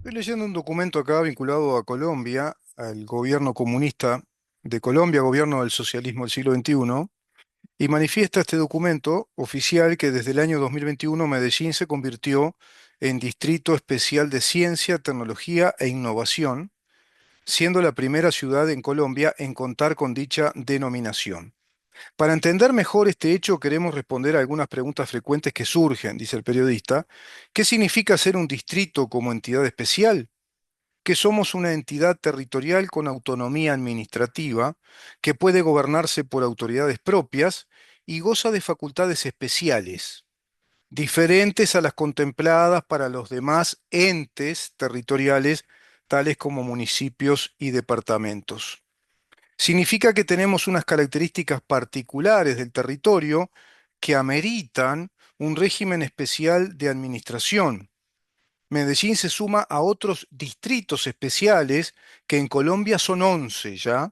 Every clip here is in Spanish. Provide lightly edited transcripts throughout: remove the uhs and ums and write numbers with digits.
Estoy leyendo un documento acá vinculado a Colombia, al gobierno comunista de Colombia, gobierno del socialismo del siglo XXI, y manifiesta este documento oficial que desde el año 2021 Medellín se convirtió en Distrito Especial de Ciencia, Tecnología e Innovación, siendo la primera ciudad en Colombia en contar con dicha denominación. Para entender mejor este hecho, queremos responder a algunas preguntas frecuentes que surgen, dice el periodista. ¿Qué significa ser un distrito como entidad especial? Que somos una entidad territorial con autonomía administrativa que puede gobernarse por autoridades propias y goza de facultades especiales, diferentes a las contempladas para los demás entes territoriales, tales como municipios y departamentos. Significa que tenemos unas características particulares del territorio que ameritan un régimen especial de administración. Medellín se suma a otros distritos especiales que en Colombia son 11 ya,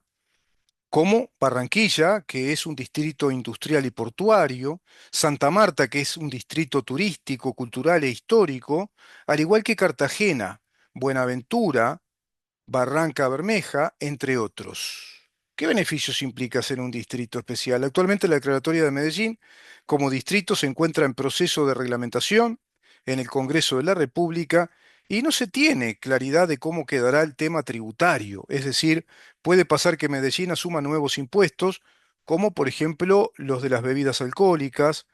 como Barranquilla, que es un distrito industrial y portuario, Santa Marta, que es un distrito turístico, cultural e histórico, al igual que Cartagena, Buenaventura, Barranca Bermeja, entre otros. ¿Qué beneficios implica ser un distrito especial? Actualmente la declaratoria de Medellín como distrito se encuentra en proceso de reglamentación en el Congreso de la República y no se tiene claridad de cómo quedará el tema tributario. Es decir, puede pasar que Medellín asuma nuevos impuestos, como por ejemplo los de las bebidas alcohólicas,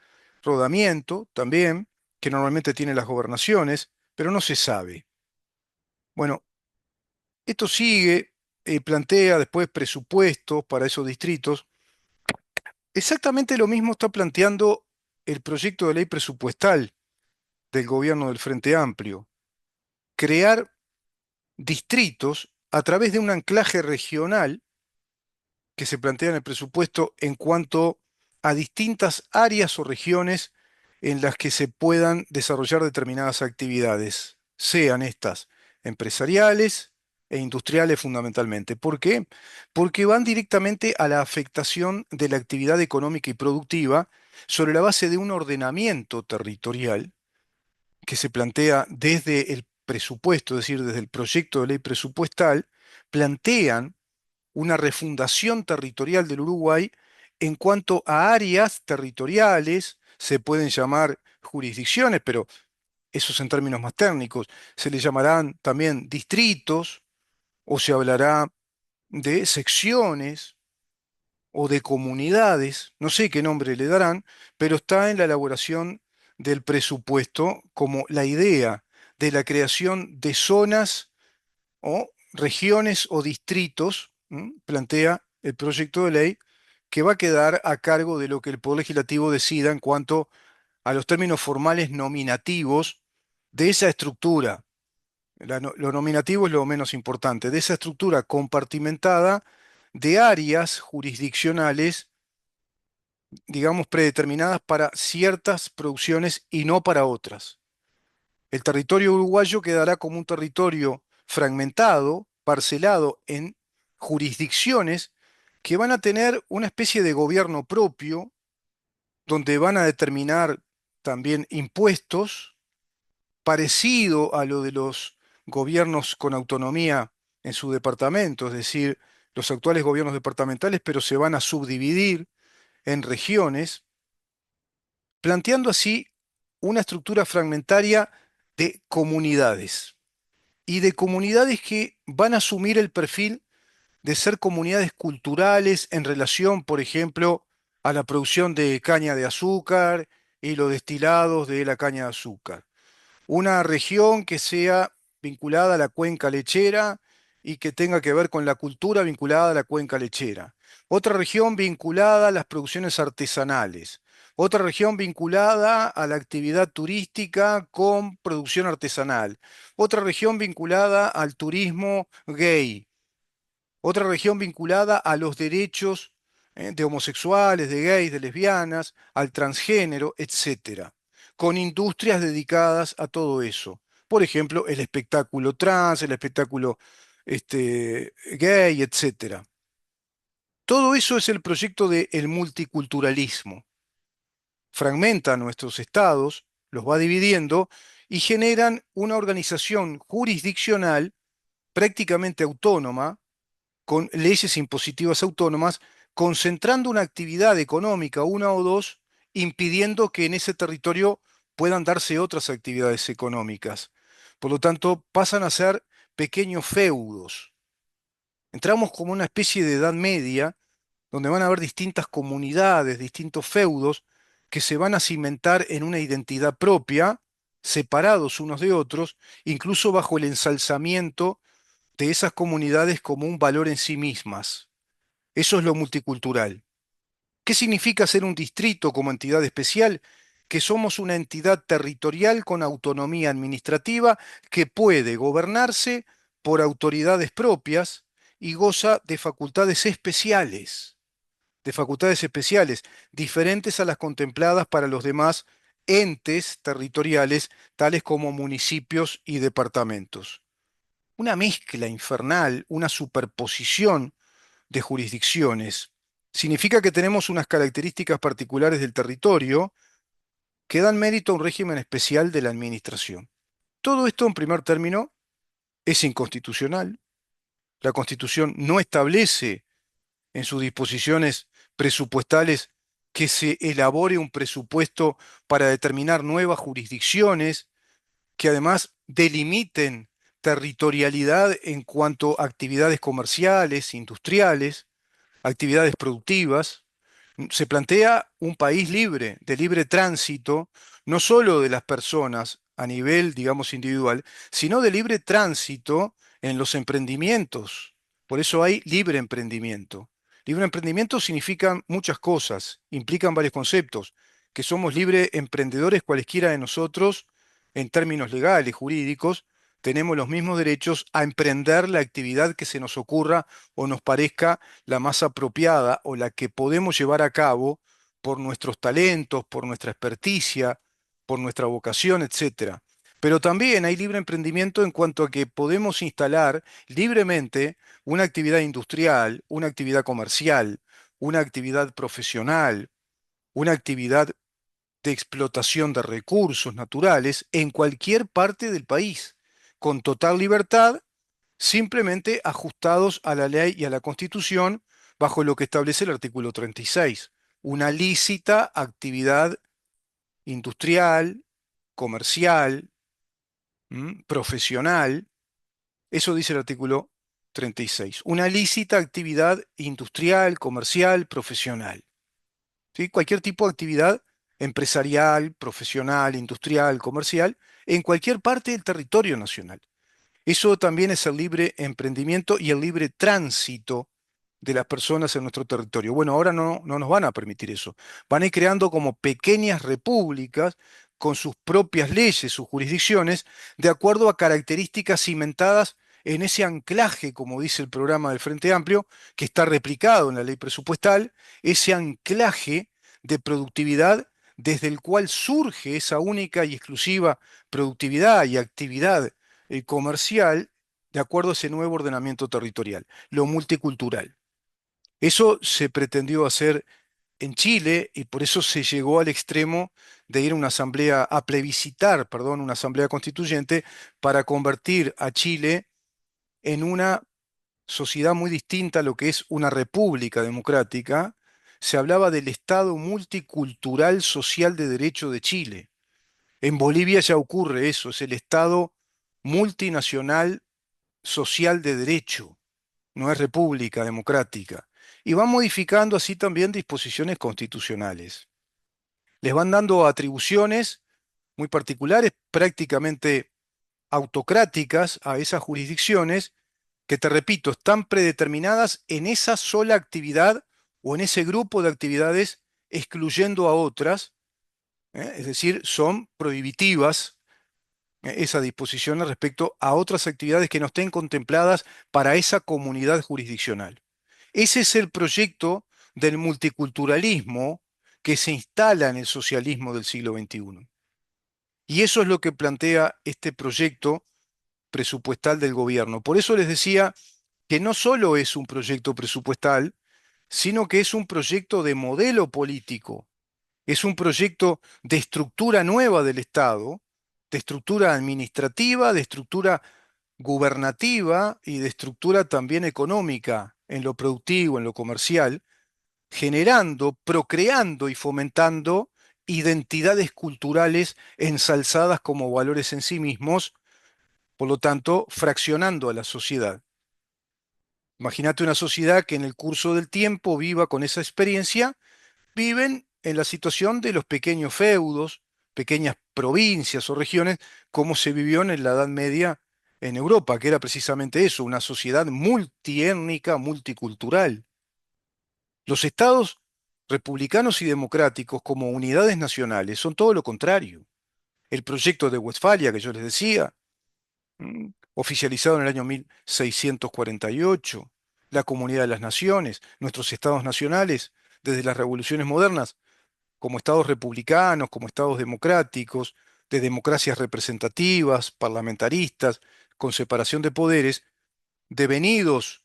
rodamiento también, que normalmente tienen las gobernaciones, pero no se sabe. Bueno, esto sigue, plantea después presupuestos para esos distritos. Exactamente lo mismo está planteando el proyecto de ley presupuestal del gobierno del Frente Amplio. Crear distritos a través de un anclaje regional que se plantea en el presupuesto en cuanto a distintas áreas o regiones en las que se puedan desarrollar determinadas actividades, sean estas empresariales e industriales fundamentalmente. ¿Por qué? Porque van directamente a la afectación de la actividad económica y productiva sobre la base de un ordenamiento territorial que se plantea desde el presupuesto, es decir, desde el proyecto de ley presupuestal, plantean una refundación territorial del Uruguay en cuanto a áreas territoriales, se pueden llamar jurisdicciones, pero eso es en términos más técnicos, se le llamarán también distritos o se hablará de secciones o de comunidades, no sé qué nombre le darán, pero está en la elaboración del presupuesto como la idea de la creación de zonas o regiones o distritos, plantea el proyecto de ley, que va a quedar a cargo de lo que el Poder Legislativo decida en cuanto a los términos formales nominativos de esa estructura. Lo nominativo es lo menos importante, de esa estructura compartimentada de áreas jurisdiccionales, digamos, predeterminadas para ciertas producciones y no para otras. El territorio uruguayo quedará como un territorio fragmentado, parcelado en jurisdicciones que van a tener una especie de gobierno propio, donde van a determinar también impuestos, parecido a lo de los gobiernos con autonomía en su departamento, es decir, los actuales gobiernos departamentales, pero se van a subdividir en regiones, planteando así una estructura fragmentaria de comunidades y de comunidades que van a asumir el perfil de ser comunidades culturales en relación, por ejemplo, a la producción de caña de azúcar y los destilados de la caña de azúcar. Una región que sea vinculada a la cuenca lechera y que tenga que ver con la cultura vinculada a la cuenca lechera. Otra región vinculada a las producciones artesanales. Otra región vinculada a la actividad turística con producción artesanal. Otra región vinculada al turismo gay. Otra región vinculada a los derechos de homosexuales, de gays, de lesbianas, al transgénero, etcétera, con industrias dedicadas a todo eso. Por ejemplo, el espectáculo trans, el espectáculo gay, etcétera. Todo eso es el proyecto del multiculturalismo. Fragmenta nuestros estados, los va dividiendo y generan una organización jurisdiccional prácticamente autónoma, con leyes impositivas autónomas, concentrando una actividad económica, una o dos, impidiendo que en ese territorio puedan darse otras actividades económicas. Por lo tanto, pasan a ser pequeños feudos. Entramos como una especie de Edad Media, donde van a haber distintas comunidades, distintos feudos, que se van a cimentar en una identidad propia, separados unos de otros, incluso bajo el ensalzamiento de esas comunidades como un valor en sí mismas. Eso es lo multicultural. ¿Qué significa ser un distrito como entidad especial? Que somos una entidad territorial con autonomía administrativa que puede gobernarse por autoridades propias y goza de facultades especiales, diferentes a las contempladas para los demás entes territoriales, tales como municipios y departamentos. Una mezcla infernal, una superposición de jurisdicciones. Significa que tenemos unas características particulares del territorio que dan mérito a un régimen especial de la administración. Todo esto, en primer término, es inconstitucional. La Constitución no establece en sus disposiciones presupuestales que se elabore un presupuesto para determinar nuevas jurisdicciones que además delimiten territorialidad en cuanto a actividades comerciales, industriales, actividades productivas. Se plantea un país libre, de libre tránsito, no solo de las personas a nivel, digamos, individual, sino de libre tránsito en los emprendimientos. Por eso hay libre emprendimiento. Libre emprendimiento significa muchas cosas, implican varios conceptos, que somos libre emprendedores cualesquiera de nosotros, en términos legales, jurídicos, tenemos los mismos derechos a emprender la actividad que se nos ocurra o nos parezca la más apropiada o la que podemos llevar a cabo por nuestros talentos, por nuestra experticia, por nuestra vocación, etcétera. Pero también hay libre emprendimiento en cuanto a que podemos instalar libremente una actividad industrial, una actividad comercial, una actividad profesional, una actividad de explotación de recursos naturales en cualquier parte del país, con total libertad, simplemente ajustados a la ley y a la Constitución bajo lo que establece el artículo 36. Una lícita actividad industrial, comercial, profesional, eso dice el artículo 36. Una lícita actividad industrial, comercial, profesional. ¿Sí? Cualquier tipo de actividad empresarial, profesional, industrial, comercial, en cualquier parte del territorio nacional. Eso también es el libre emprendimiento y el libre tránsito de las personas en nuestro territorio. Bueno, ahora no nos van a permitir eso. Van a ir creando como pequeñas repúblicas con sus propias leyes, sus jurisdicciones, de acuerdo a características cimentadas en ese anclaje, como dice el programa del Frente Amplio, que está replicado en la ley presupuestal, ese anclaje de productividad desde el cual surge esa única y exclusiva productividad y actividad comercial de acuerdo a ese nuevo ordenamiento territorial, lo multicultural. Eso se pretendió hacer en Chile y por eso se llegó al extremo de ir a una asamblea, a plebiscitar, perdón, una asamblea constituyente para convertir a Chile en una sociedad muy distinta a lo que es una república democrática. Se hablaba del Estado multicultural social de derecho de Chile. En Bolivia ya ocurre eso, es el Estado multinacional social de derecho, no es república democrática. Y van modificando así también disposiciones constitucionales. Les van dando atribuciones muy particulares, prácticamente autocráticas a esas jurisdicciones que, te repito, están predeterminadas en esa sola actividad o en ese grupo de actividades, excluyendo a otras, es decir, son prohibitivas esas disposiciones respecto a otras actividades que no estén contempladas para esa comunidad jurisdiccional. Ese es el proyecto del multiculturalismo que se instala en el socialismo del siglo XXI. Y eso es lo que plantea este proyecto presupuestal del gobierno. Por eso les decía que no solo es un proyecto presupuestal, sino que es un proyecto de modelo político, es un proyecto de estructura nueva del Estado, de estructura administrativa, de estructura gubernativa y de estructura también económica en lo productivo, en lo comercial, generando, procreando y fomentando identidades culturales ensalzadas como valores en sí mismos, por lo tanto, fraccionando a la sociedad. Imagínate una sociedad que en el curso del tiempo viva con esa experiencia, viven en la situación de los pequeños feudos, pequeñas provincias o regiones, como se vivió en la Edad Media en Europa, que era precisamente eso, una sociedad multiétnica, multicultural. Los estados republicanos y democráticos como unidades nacionales son todo lo contrario. El proyecto de Westfalia, que yo les decía, oficializado en el año 1648, la Comunidad de las Naciones, nuestros estados nacionales, desde las revoluciones modernas, como estados republicanos, como estados democráticos, de democracias representativas, parlamentaristas, con separación de poderes, devenidos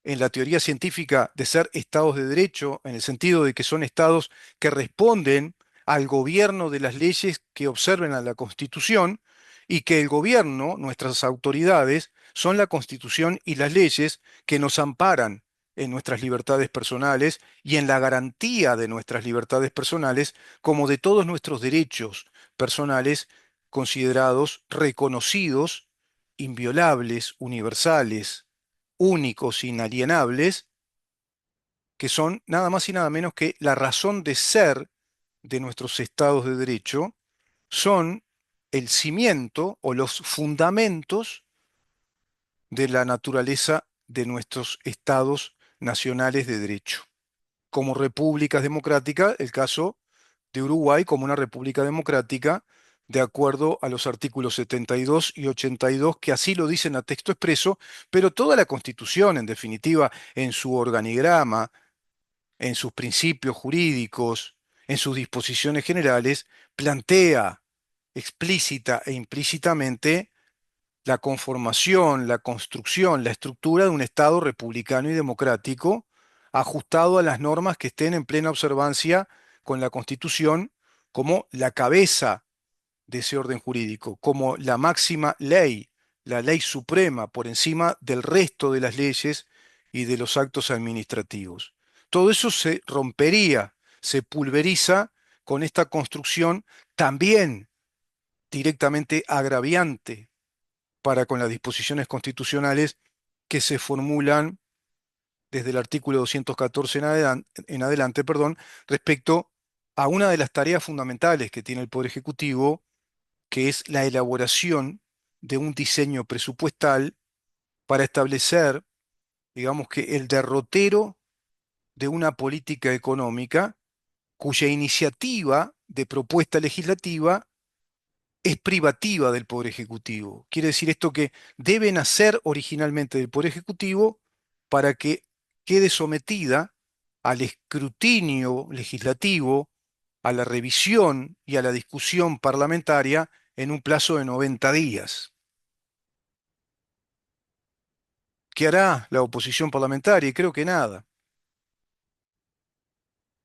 en la teoría científica de ser estados de derecho, en el sentido de que son estados que responden al gobierno de las leyes que observen a la Constitución y que el gobierno, nuestras autoridades, son la Constitución y las leyes que nos amparan en nuestras libertades personales y en la garantía de nuestras libertades personales, como de todos nuestros derechos personales considerados reconocidos, inviolables, universales, únicos, inalienables, que son nada más y nada menos que la razón de ser de nuestros estados de derecho, son el cimiento o los fundamentos de la naturaleza de nuestros estados nacionales de derecho. Como repúblicas democráticas, el caso de Uruguay como una república democrática, de acuerdo a los artículos 72 y 82, que así lo dicen a texto expreso, pero toda la Constitución, en definitiva, en su organigrama, en sus principios jurídicos, en sus disposiciones generales, plantea explícita e implícitamente la conformación, la construcción, la estructura de un Estado republicano y democrático, ajustado a las normas que estén en plena observancia con la Constitución como la cabeza de ese orden jurídico, como la máxima ley, la ley suprema por encima del resto de las leyes y de los actos administrativos. Todo eso se rompería, se pulveriza con esta construcción también directamente agraviante para con las disposiciones constitucionales que se formulan desde el artículo 214 en adelante, perdón, respecto a una de las tareas fundamentales que tiene el Poder Ejecutivo, que es la elaboración de un diseño presupuestal para establecer, digamos que el derrotero de una política económica cuya iniciativa de propuesta legislativa es privativa del Poder Ejecutivo. Quiere decir esto que debe nacer originalmente del Poder Ejecutivo para que quede sometida al escrutinio legislativo, a la revisión y a la discusión parlamentaria en un plazo de 90 días. ¿Qué hará la oposición parlamentaria? Y creo que nada.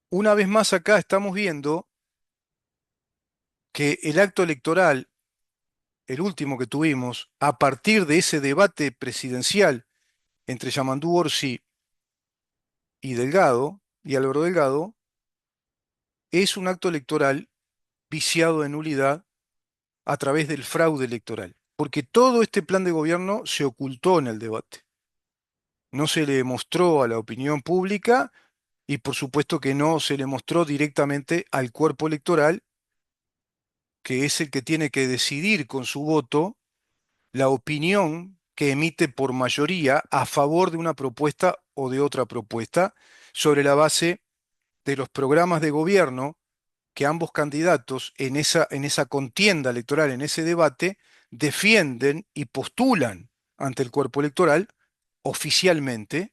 Una vez más acá estamos viendo que el acto electoral, el último que tuvimos, a partir de ese debate presidencial entre Yamandú Orsi y Delgado, y Álvaro Delgado, es un acto electoral viciado de nulidad a través del fraude electoral, porque todo este plan de gobierno se ocultó en el debate. No se le mostró a la opinión pública y por supuesto que no se le mostró directamente al cuerpo electoral, que es el que tiene que decidir con su voto la opinión que emite por mayoría a favor de una propuesta o de otra propuesta sobre la base de los programas de gobierno que ambos candidatos en esa contienda electoral, en ese debate, defienden y postulan ante el cuerpo electoral oficialmente,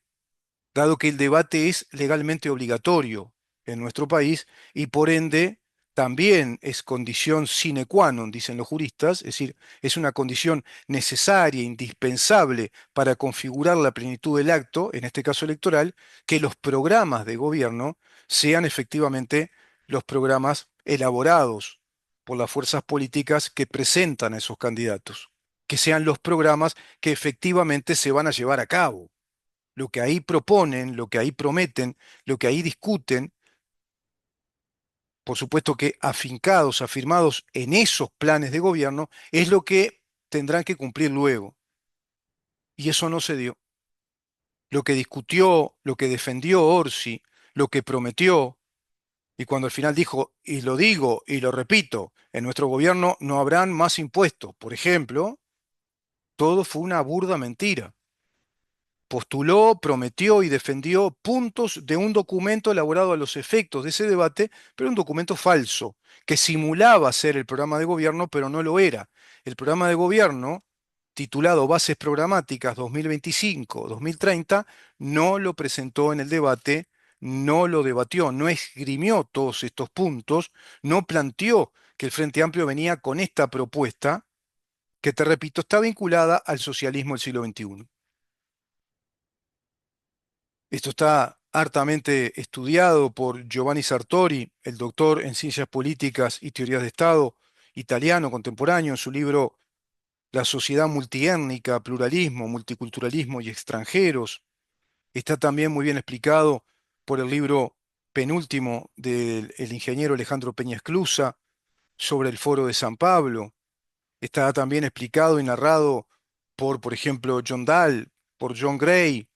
dado que el debate es legalmente obligatorio en nuestro país y por ende también es condición sine qua non, dicen los juristas, es decir, es una condición necesaria, indispensable para configurar la plenitud del acto, en este caso electoral, que los programas de gobierno sean efectivamente los programas elaborados por las fuerzas políticas que presentan a esos candidatos, que sean los programas que efectivamente se van a llevar a cabo. Lo que ahí proponen, lo que ahí prometen, lo que ahí discuten, por supuesto que afincados, afirmados en esos planes de gobierno, es lo que tendrán que cumplir luego. Y eso no se dio. Lo que discutió, lo que defendió Orsi, lo que prometió, y cuando al final dijo, y lo digo y lo repito, en nuestro gobierno no habrán más impuestos, por ejemplo, todo fue una burda mentira. Postuló, prometió y defendió puntos de un documento elaborado a los efectos de ese debate, pero un documento falso, que simulaba ser el programa de gobierno, pero no lo era. El programa de gobierno, titulado Bases Programáticas 2025-2030, no lo presentó en el debate, no lo debatió, no esgrimió todos estos puntos, no planteó que el Frente Amplio venía con esta propuesta, que te repito, está vinculada al socialismo del siglo XXI. Esto está hartamente estudiado por Giovanni Sartori, el doctor en ciencias políticas y teorías de Estado italiano contemporáneo, en su libro La sociedad multiétnica, pluralismo, multiculturalismo y extranjeros. Está también muy bien explicado por el libro penúltimo del el ingeniero Alejandro Peña Esclusa sobre el Foro de San Pablo. Está también explicado y narrado por ejemplo, John Dahl, por John Gray,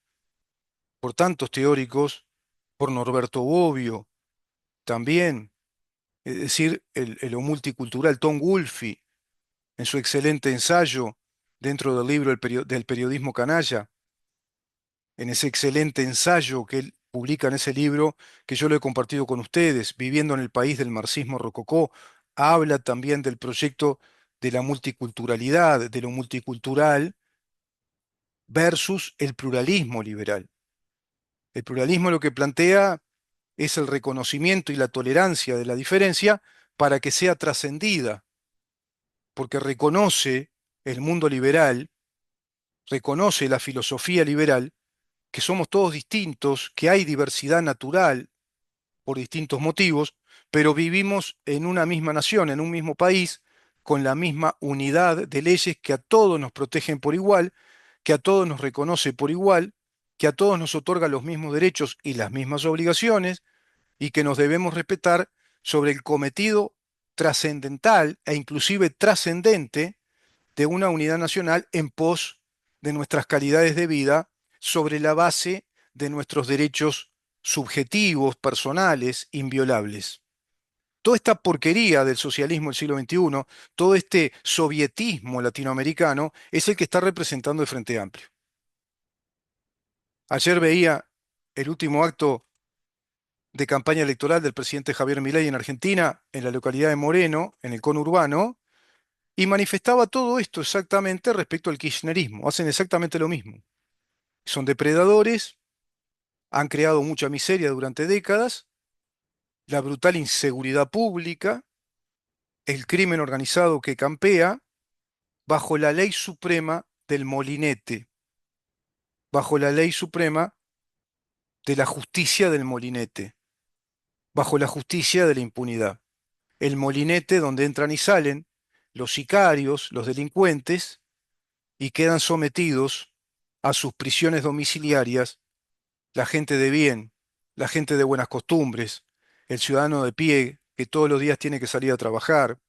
por tantos teóricos, por Norberto Bobbio también, es decir, lo multicultural Tom Wolfe, en su excelente ensayo dentro del libro del periodismo canalla, en ese excelente ensayo que él publica en ese libro, que yo lo he compartido con ustedes, Viviendo en el país del marxismo rococó, habla también del proyecto de la multiculturalidad, de lo multicultural versus el pluralismo liberal. El pluralismo lo que plantea es el reconocimiento y la tolerancia de la diferencia para que sea trascendida, porque reconoce el mundo liberal, reconoce la filosofía liberal, que somos todos distintos, que hay diversidad natural por distintos motivos, pero vivimos en una misma nación, en un mismo país, con la misma unidad de leyes que a todos nos protegen por igual, que a todos nos reconoce por igual, que a todos nos otorga los mismos derechos y las mismas obligaciones, y que nos debemos respetar sobre el cometido trascendental e inclusive trascendente de una unidad nacional en pos de nuestras calidades de vida sobre la base de nuestros derechos subjetivos, personales, inviolables. Toda esta porquería del socialismo del siglo XXI, todo este sovietismo latinoamericano, es el que está representando el Frente Amplio. Ayer veía el último acto de campaña electoral del presidente Javier Milei en Argentina, en la localidad de Moreno, en el conurbano, y manifestaba todo esto exactamente respecto al kirchnerismo. Hacen exactamente lo mismo. Son depredadores, han creado mucha miseria durante décadas, la brutal inseguridad pública, el crimen organizado que campea, bajo la ley suprema del molinete, bajo la ley suprema de la justicia del molinete, bajo la justicia de la impunidad. El molinete donde entran y salen los sicarios, los delincuentes, y quedan sometidos a sus prisiones domiciliarias la gente de bien, la gente de buenas costumbres, el ciudadano de pie que todos los días tiene que salir a trabajar,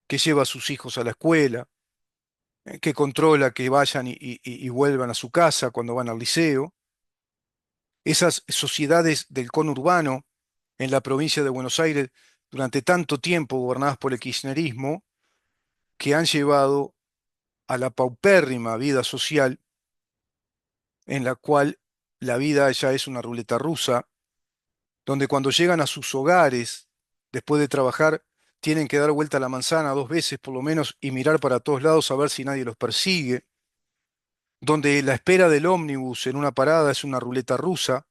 que lleva a sus hijos a la escuela, que controla que vayan y vuelvan a su casa cuando van al liceo. Esas sociedades del conurbano en la provincia de Buenos Aires durante tanto tiempo gobernadas por el kirchnerismo, que han llevado a la paupérrima vida social en la cual la vida ya es una ruleta rusa, donde cuando llegan a sus hogares, después de trabajar, tienen que dar vuelta a la manzana 2 veces por lo menos y mirar para todos lados a ver si nadie los persigue, donde la espera del ómnibus en una parada es una ruleta rusa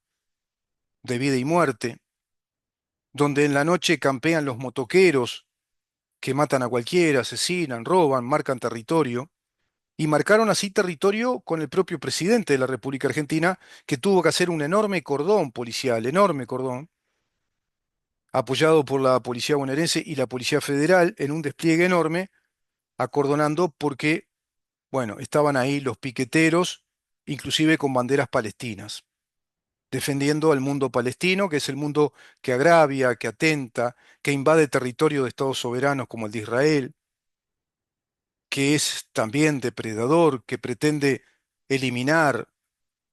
de vida y muerte, donde en la noche campean los motoqueros que matan a cualquiera, asesinan, roban, marcan territorio, y marcaron así territorio con el propio presidente de la República Argentina, que tuvo que hacer un enorme cordón policial, enorme cordón, apoyado por la policía bonaerense y la policía federal en un despliegue enorme, acordonando porque, bueno, estaban ahí los piqueteros, inclusive con banderas palestinas, defendiendo al mundo palestino, que es el mundo que agravia, que atenta, que invade territorio de estados soberanos como el de Israel, que es también depredador, que pretende eliminar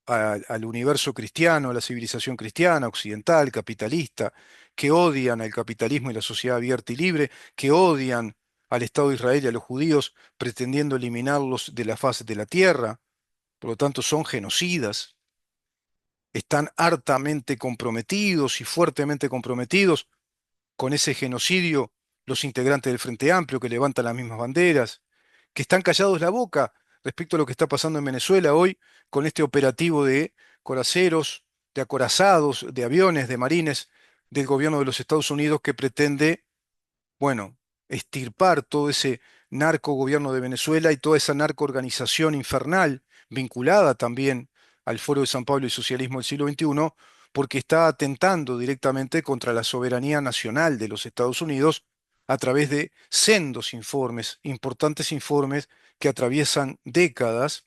al universo cristiano, a la civilización cristiana, occidental, capitalista, que odian al capitalismo y la sociedad abierta y libre, que odian al Estado de Israel y a los judíos, pretendiendo eliminarlos de la faz de la tierra. Por lo tanto, son genocidas. Están hartamente comprometidos y fuertemente comprometidos con ese genocidio los integrantes del Frente Amplio que levantan las mismas banderas, que están callados la boca respecto a lo que está pasando en Venezuela hoy con este operativo de coraceros, de acorazados, de aviones, de marines del gobierno de los Estados Unidos que pretende, bueno, extirpar todo ese narco gobierno de Venezuela y toda esa narco organización infernal vinculada también al Foro de San Pablo y Socialismo del siglo XXI, porque está atentando directamente contra la soberanía nacional de los Estados Unidos a través de sendos informes, importantes informes que atraviesan décadas,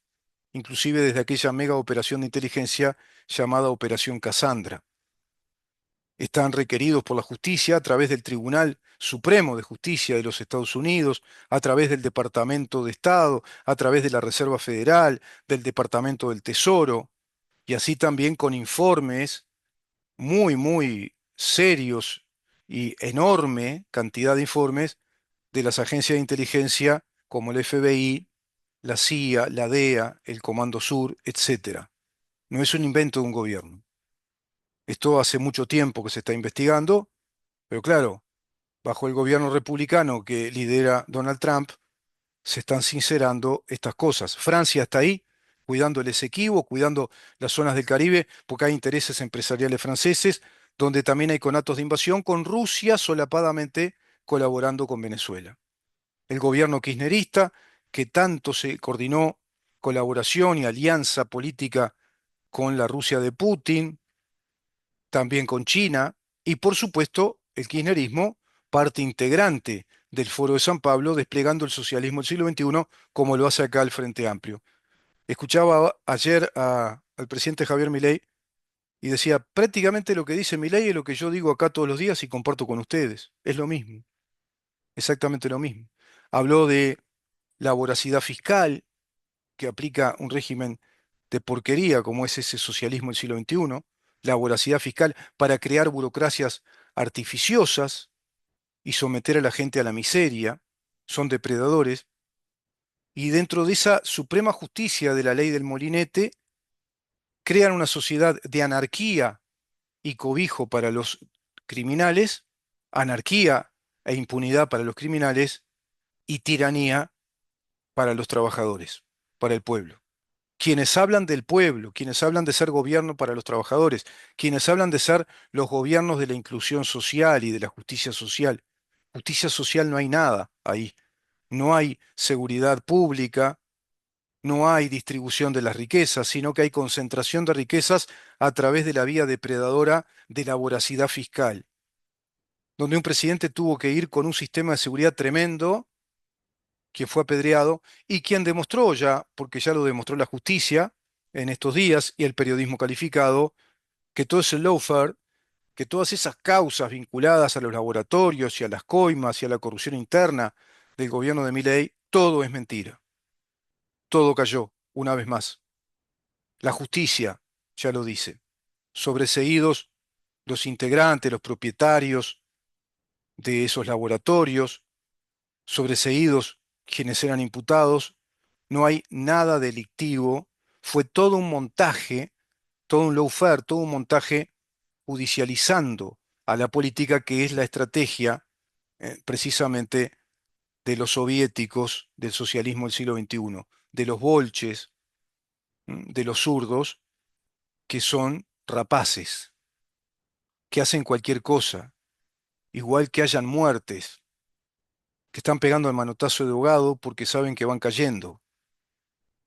inclusive desde aquella mega operación de inteligencia llamada Operación Cassandra. Están requeridos por la justicia a través del Tribunal Supremo de Justicia de los Estados Unidos, a través del Departamento de Estado, a través de la Reserva Federal, del Departamento del Tesoro, y así también con informes muy, muy serios y enorme cantidad de informes de las agencias de inteligencia como el FBI, la CIA, la DEA, el Comando Sur, etcétera. No es un invento de un gobierno. Esto hace mucho tiempo que se está investigando, pero claro, bajo el gobierno republicano que lidera Donald Trump, se están sincerando estas cosas. Francia está ahí, cuidando el Esequibo, cuidando las zonas del Caribe, porque hay intereses empresariales franceses, donde también hay conatos de invasión, con Rusia solapadamente colaborando con Venezuela. El gobierno kirchnerista, que tanto se coordinó colaboración y alianza política con la Rusia de Putin, también con China, y por supuesto el kirchnerismo, parte integrante del Foro de San Pablo, desplegando el socialismo del siglo XXI como lo hace acá el Frente Amplio. Escuchaba ayer al presidente Javier Milei y decía, prácticamente lo que dice Milei es lo que yo digo acá todos los días y comparto con ustedes. Es lo mismo, exactamente lo mismo. Habló de la voracidad fiscal que aplica un régimen de porquería como es ese socialismo del siglo XXI, la voracidad fiscal para crear burocracias artificiosas y someter a la gente a la miseria, son depredadores, y dentro de esa suprema justicia de la ley del molinete, crean una sociedad de anarquía y cobijo para los criminales, anarquía e impunidad para los criminales y tiranía para los trabajadores, para el pueblo. Quienes hablan del pueblo, quienes hablan de ser gobierno para los trabajadores, quienes hablan de ser los gobiernos de la inclusión social y de la justicia social. Justicia social no hay nada ahí. No hay seguridad pública, no hay distribución de las riquezas, sino que hay concentración de riquezas a través de la vía depredadora de la voracidad fiscal, donde un presidente tuvo que ir con un sistema de seguridad tremendo, quien fue apedreado, y quien demostró ya, porque ya lo demostró la justicia en estos días y el periodismo calificado, que todo ese lawfare, que todas esas causas vinculadas a los laboratorios y a las coimas y a la corrupción interna del gobierno de Milei, todo es mentira. Todo cayó, una vez más. La justicia ya lo dice. Sobreseídos los integrantes, los propietarios de esos laboratorios, sobreseídos quienes eran imputados, no hay nada delictivo, fue todo un montaje, todo un lawfare, todo un montaje judicializando a la política que es la estrategia precisamente de los soviéticos del socialismo del siglo XXI, de los bolches, de los zurdos, que son rapaces, que hacen cualquier cosa, igual que hayan muertes, que están pegando el manotazo de ahogado porque saben que van cayendo.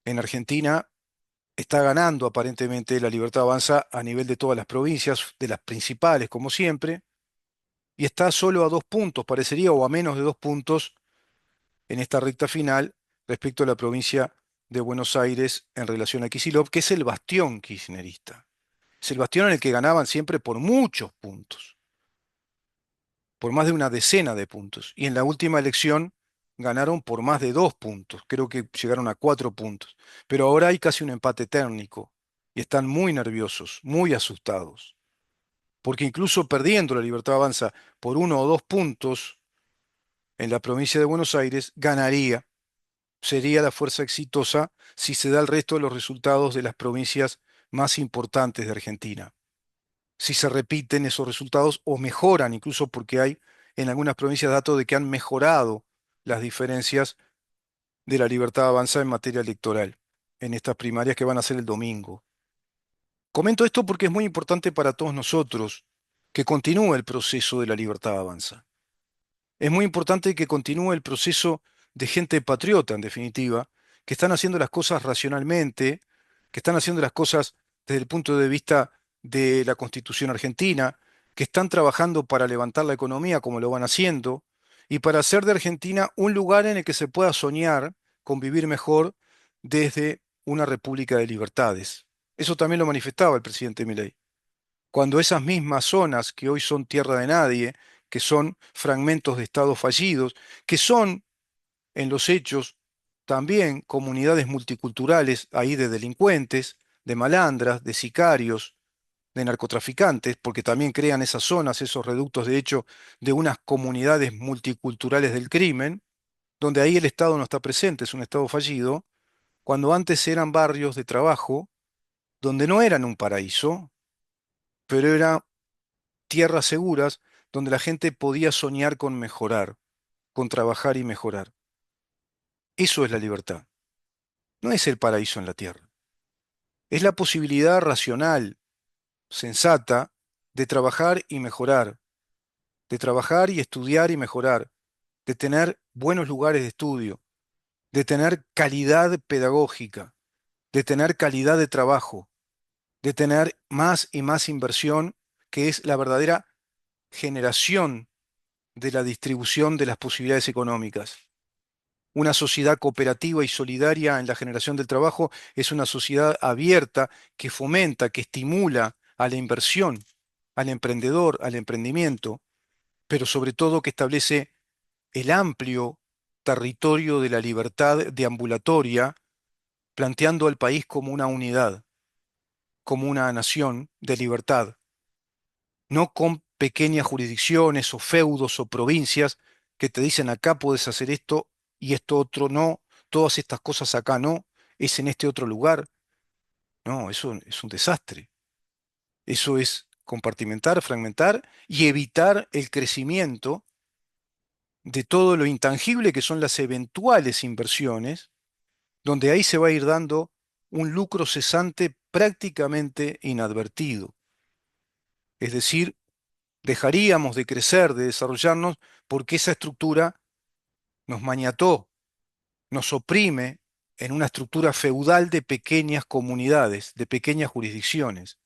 En Argentina está ganando aparentemente la libertad avanza a nivel de todas las provincias, de las principales como siempre, y está solo a 2 puntos, parecería, o a menos de 2 puntos en esta recta final respecto a la provincia de Buenos Aires en relación a Kicillof, que es el bastión kirchnerista. Es el bastión en el que ganaban siempre por muchos puntos, por más de una decena de puntos. Y en la última elección ganaron por más de 2 puntos, creo que llegaron a 4 puntos. Pero ahora hay casi un empate térmico y están muy nerviosos, muy asustados, porque incluso perdiendo la Libertad Avanza por 1 o 2 puntos en la provincia de Buenos Aires, ganaría, sería la fuerza exitosa si se da el resto de los resultados de las provincias más importantes de Argentina. Si se repiten esos resultados o mejoran, incluso porque hay en algunas provincias datos de que han mejorado las diferencias de la Libertad Avanza en materia electoral en estas primarias que van a ser el domingo. Comento esto porque es muy importante para todos nosotros que continúe el proceso de la Libertad Avanza. Es muy importante que continúe el proceso de gente patriota, en definitiva, que están haciendo las cosas racionalmente, que están haciendo las cosas desde el punto de vista de la Constitución argentina, que están trabajando para levantar la economía como lo van haciendo, y para hacer de Argentina un lugar en el que se pueda soñar con vivir mejor desde una república de libertades. Eso también lo manifestaba el presidente Milei cuando esas mismas zonas que hoy son tierra de nadie, que son fragmentos de estados fallidos, que son en los hechos también comunidades multiculturales ahí de delincuentes, de malandras, de sicarios, de narcotraficantes, porque también crean esas zonas, esos reductos de hecho de unas comunidades multiculturales del crimen, donde ahí el Estado no está presente, es un Estado fallido, cuando antes eran barrios de trabajo, donde no eran un paraíso, pero era tierras seguras donde la gente podía soñar con mejorar, con trabajar y mejorar. Eso es la libertad. No es el paraíso en la tierra. Es la posibilidad racional, sensata, de trabajar y mejorar, de trabajar y estudiar y mejorar, de tener buenos lugares de estudio, de tener calidad pedagógica, de tener calidad de trabajo, de tener más y más inversión, que es la verdadera generación de la distribución de las posibilidades económicas. Una sociedad cooperativa y solidaria en la generación del trabajo es una sociedad abierta que fomenta, que estimula a la inversión, al emprendedor, al emprendimiento, pero sobre todo que establece el amplio territorio de la libertad deambulatoria, planteando al país como una unidad, como una nación de libertad, no con pequeñas jurisdicciones o feudos o provincias que te dicen acá puedes hacer esto y esto otro no, todas estas cosas acá no, es en este otro lugar. No, eso es un desastre. Eso es compartimentar, fragmentar y evitar el crecimiento de todo lo intangible que son las eventuales inversiones, donde ahí se va a ir dando un lucro cesante prácticamente inadvertido. Es decir, dejaríamos de crecer, de desarrollarnos, porque esa estructura nos maniató, nos oprime en una estructura feudal de pequeñas comunidades, de pequeñas jurisdicciones,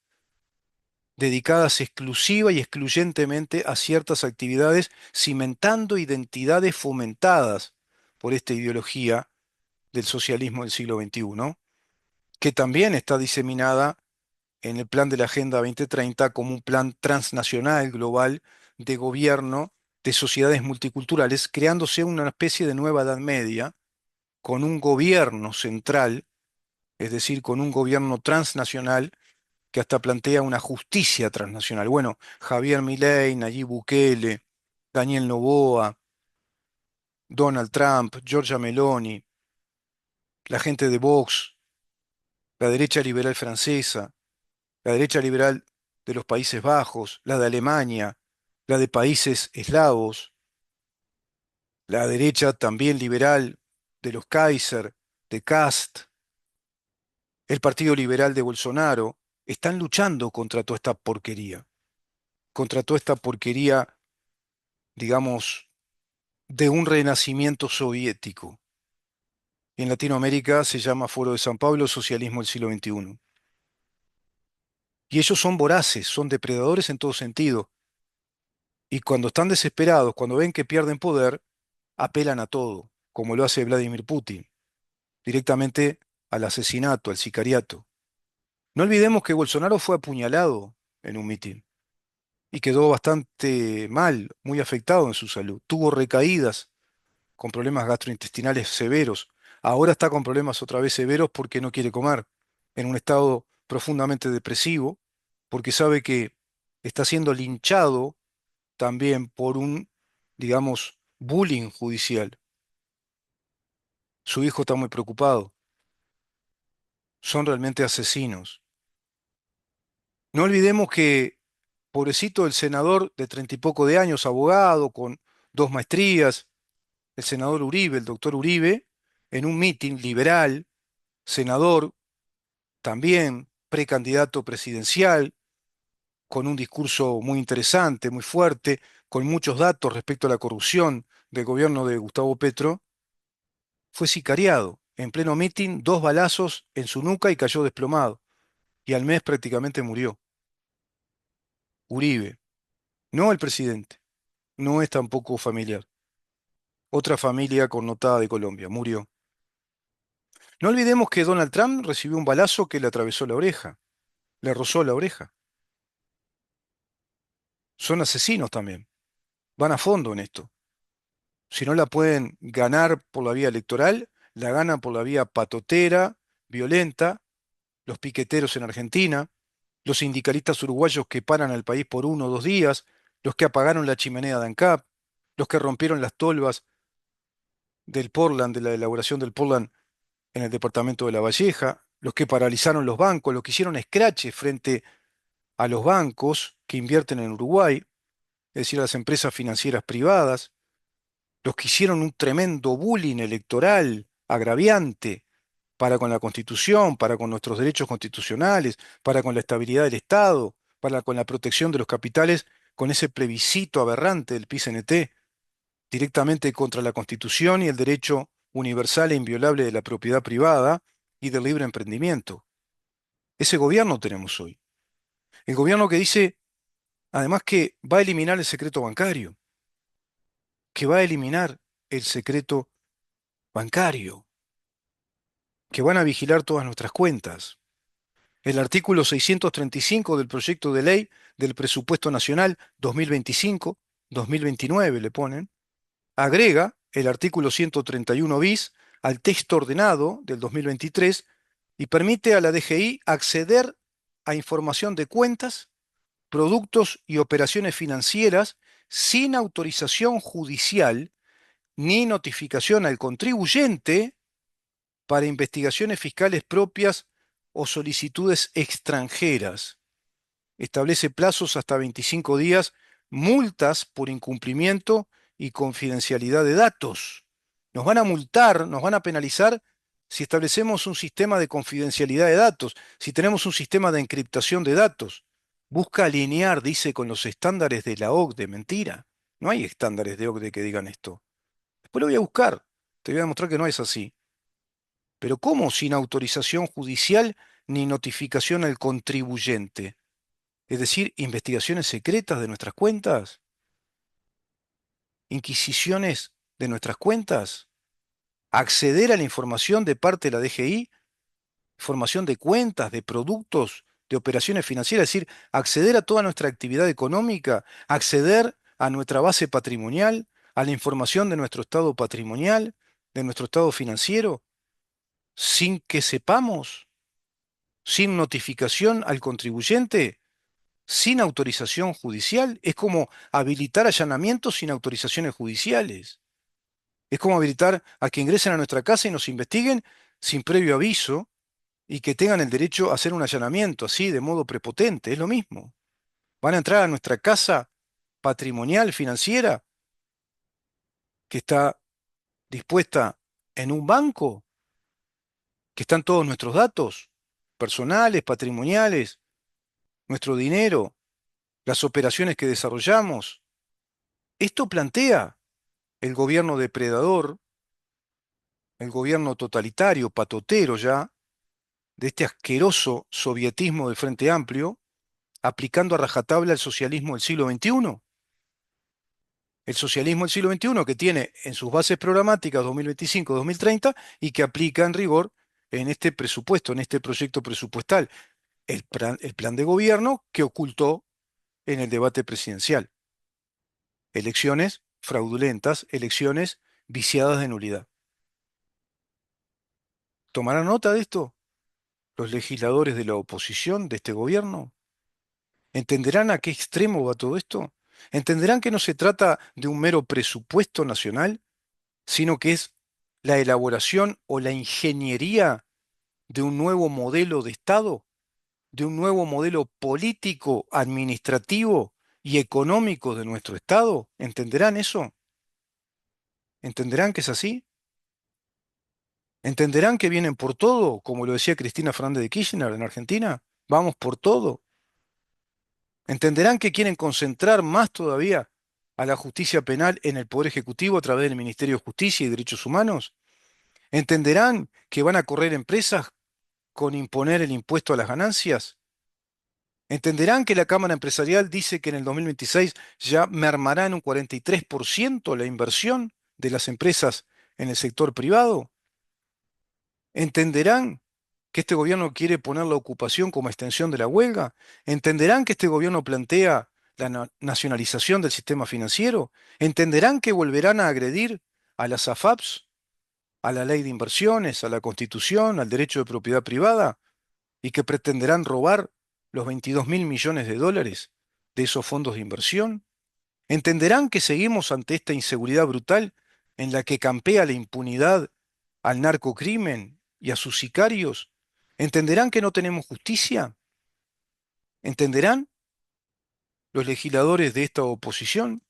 dedicadas exclusiva y excluyentemente a ciertas actividades, cimentando identidades fomentadas por esta ideología del socialismo del siglo XXI, que también está diseminada en el plan de la Agenda 2030 como un plan transnacional, global, de gobierno de sociedades multiculturales, creándose una especie de nueva Edad Media, con un gobierno central, es decir, con un gobierno transnacional que hasta plantea una justicia transnacional. Bueno, Javier Milei, Nayib Bukele, Daniel Noboa, Donald Trump, Giorgia Meloni, la gente de Vox, la derecha liberal francesa, la derecha liberal de los Países Bajos, la de Alemania, la de países eslavos, la derecha también liberal de los Kaiser, de Cast, el Partido Liberal de Bolsonaro, están luchando contra toda esta porquería, digamos, de un renacimiento soviético. En Latinoamérica se llama Foro de San Pablo, socialismo del siglo XXI. Y ellos son voraces, son depredadores en todo sentido. Y cuando están desesperados, cuando ven que pierden poder, apelan a todo, como lo hace Vladimir Putin, directamente al asesinato, al sicariato. No olvidemos que Bolsonaro fue apuñalado en un mitin y quedó bastante mal, muy afectado en su salud. Tuvo recaídas con problemas gastrointestinales severos. Ahora está con problemas otra vez severos porque no quiere comer, en un estado profundamente depresivo, porque sabe que está siendo linchado también por un, digamos, bullying judicial. Su hijo está muy preocupado. Son realmente asesinos. No olvidemos que, pobrecito, el senador de 30 y poco de años, abogado, con 2 maestrías, el senador Uribe, el doctor Uribe, en un mitin liberal, senador, también precandidato presidencial, con un discurso muy interesante, muy fuerte, con muchos datos respecto a la corrupción del gobierno de Gustavo Petro, fue sicariado. En pleno mitin, 2 balazos en su nuca y cayó desplomado. Y al mes prácticamente murió. Uribe, no el presidente, no es tampoco familiar. Otra familia connotada de Colombia, murió. No olvidemos que Donald Trump recibió un balazo que le atravesó la oreja, le rozó la oreja. Son asesinos también, van a fondo en esto. Si no la pueden ganar por la vía electoral, la ganan por la vía patotera, violenta, los piqueteros en Argentina, los sindicalistas uruguayos que paran al país por 1 o 2 días, los que apagaron la chimenea de ANCAP, los que rompieron las tolvas del Portland, de la elaboración del Portland en el departamento de La Valleja, los que paralizaron los bancos, los que hicieron escraches frente a los bancos que invierten en Uruguay, es decir, a las empresas financieras privadas, los que hicieron un tremendo bullying electoral agraviante para con la Constitución, para con nuestros derechos constitucionales, para con la estabilidad del Estado, para con la protección de los capitales, con ese plebiscito aberrante del PIS-NT, directamente contra la Constitución y el derecho universal e inviolable de la propiedad privada y del libre emprendimiento. Ese gobierno tenemos hoy. El gobierno que dice, además, que va a eliminar el secreto bancario, que va a eliminar el secreto bancario, que van a vigilar todas nuestras cuentas. El artículo 635 del proyecto de ley del presupuesto nacional 2025-2029 le ponen, agrega el artículo 131 bis al texto ordenado del 2023 y permite a la DGI acceder a información de cuentas, productos y operaciones financieras sin autorización judicial ni notificación al contribuyente para investigaciones fiscales propias o solicitudes extranjeras. Establece plazos hasta 25 días, multas por incumplimiento y confidencialidad de datos. Nos van a multar, nos van a penalizar si establecemos un sistema de confidencialidad de datos, si tenemos un sistema de encriptación de datos. Busca alinear, dice, con los estándares de la OCDE. Mentira. No hay estándares de OCDE que digan esto. Después lo voy a buscar. Te voy a demostrar que no es así. Pero ¿cómo sin autorización judicial ni notificación al contribuyente? Es decir, investigaciones secretas de nuestras cuentas, inquisiciones de nuestras cuentas, acceder a la información de parte de la DGI, información de cuentas, de productos, de operaciones financieras, es decir, acceder a toda nuestra actividad económica, acceder a nuestra base patrimonial, a la información de nuestro estado patrimonial, de nuestro estado financiero, sin que sepamos, sin notificación al contribuyente, sin autorización judicial. Es como habilitar allanamientos sin autorizaciones judiciales. Es como habilitar a que ingresen a nuestra casa y nos investiguen sin previo aviso y que tengan el derecho a hacer un allanamiento así, de modo prepotente. Es lo mismo. Van a entrar a nuestra casa patrimonial, financiera, que está dispuesta en un banco, que están todos nuestros datos personales, patrimoniales, nuestro dinero, las operaciones que desarrollamos. Esto plantea el gobierno depredador, el gobierno totalitario, patotero ya, de este asqueroso sovietismo del Frente Amplio, aplicando a rajatabla el socialismo del siglo XXI. El socialismo del siglo XXI que tiene en sus bases programáticas 2025-2030 y que aplica en rigor en este presupuesto, en este proyecto presupuestal, el plan de gobierno que ocultó en el debate presidencial. Elecciones fraudulentas, elecciones viciadas de nulidad. ¿Tomarán nota de esto los legisladores de la oposición de este gobierno? ¿Entenderán a qué extremo va todo esto? ¿Entenderán que no se trata de un mero presupuesto nacional, sino que es la elaboración o la ingeniería de un nuevo modelo de Estado, de un nuevo modelo político, administrativo y económico de nuestro Estado? ¿Entenderán eso? ¿Entenderán que es así? ¿Entenderán que vienen por todo, como lo decía Cristina Fernández de Kirchner en Argentina? Vamos por todo. ¿Entenderán que quieren concentrar más todavía a la justicia penal en el Poder Ejecutivo a través del Ministerio de Justicia y Derechos Humanos? ¿Entenderán que van a correr empresas con imponer el impuesto a las ganancias? ¿Entenderán que la Cámara Empresarial dice que en el 2026 ya mermará en un 43% la inversión de las empresas en el sector privado? ¿Entenderán que este gobierno quiere poner la ocupación como extensión de la huelga? ¿Entenderán que este gobierno plantea la nacionalización del sistema financiero? ¿Entenderán que volverán a agredir a las AFAPs, a la ley de inversiones, a la Constitución, al derecho de propiedad privada, y que pretenderán robar los 22.000 millones de dólares de esos fondos de inversión? ¿Entenderán que seguimos ante esta inseguridad brutal en la que campea la impunidad al narcocrimen y a sus sicarios? ¿Entenderán que no tenemos justicia? ¿Entenderán los legisladores de esta oposición?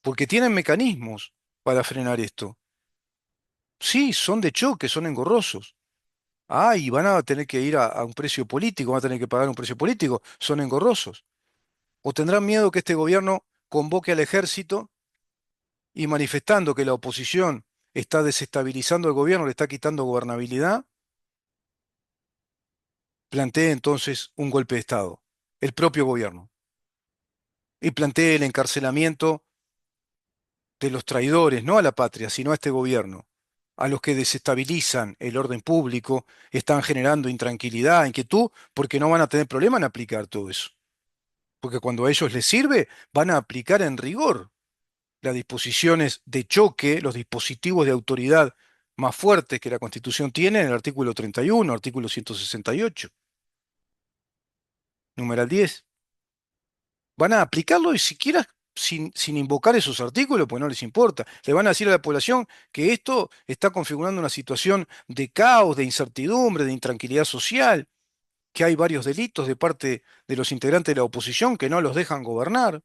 Porque tienen mecanismos para frenar esto. Sí, son de choque, son engorrosos. Ah, y van a tener que ir a un precio político, van a tener que pagar un precio político, son engorrosos. ¿O tendrán miedo que este gobierno convoque al ejército y manifestando que la oposición está desestabilizando el gobierno, le está quitando gobernabilidad, plantee entonces un golpe de Estado, el propio gobierno, y plantee el encarcelamiento de los traidores, no a la patria, sino a este gobierno, a los que desestabilizan el orden público, están generando intranquilidad, inquietud, porque no van a tener problema en aplicar todo eso. Porque cuando a ellos les sirve, van a aplicar en rigor las disposiciones de choque, los dispositivos de autoridad más fuertes que la Constitución tiene en el artículo 31, artículo 168, numeral 10. Van a aplicarlo y siquiera sin invocar esos artículos, pues no les importa. Le van a decir a la población que esto está configurando una situación de caos, de incertidumbre, de intranquilidad social, que hay varios delitos de parte de los integrantes de la oposición que no los dejan gobernar.